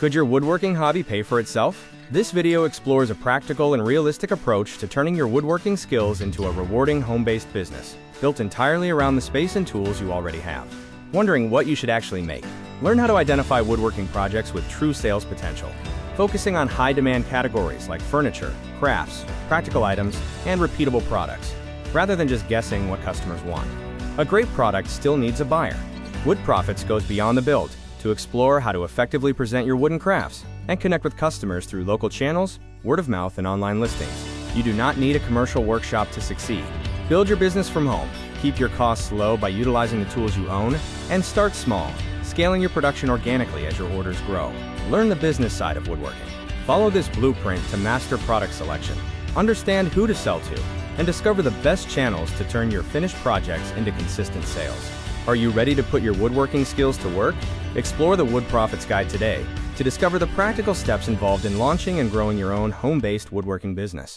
Could your woodworking hobby pay for itself? This video explores a practical and realistic approach to turning your woodworking skills into a rewarding home-based business, built entirely around the space and tools you already have. Wondering what you should actually make? Learn how to identify woodworking projects with true sales potential, focusing on high-demand categories like furniture, crafts, practical items, and repeatable products, rather than just guessing what customers want. A great product still needs a buyer. WoodProfits goes beyond the build to explore how to effectively present your wooden crafts and connect with customers through local channels, word of mouth, and online listings. You do not need a commercial workshop to succeed. Build your business from home, keep your costs low by utilizing the tools you own, and start small, scaling your production organically as your orders grow. Learn the business side of woodworking. Follow this blueprint to master product selection, understand who to sell to, and discover the best channels to turn your finished projects into consistent sales. Are you ready to put your woodworking skills to work? Explore the WoodProfits Guide today to discover the practical steps involved in launching and growing your own home-based woodworking business.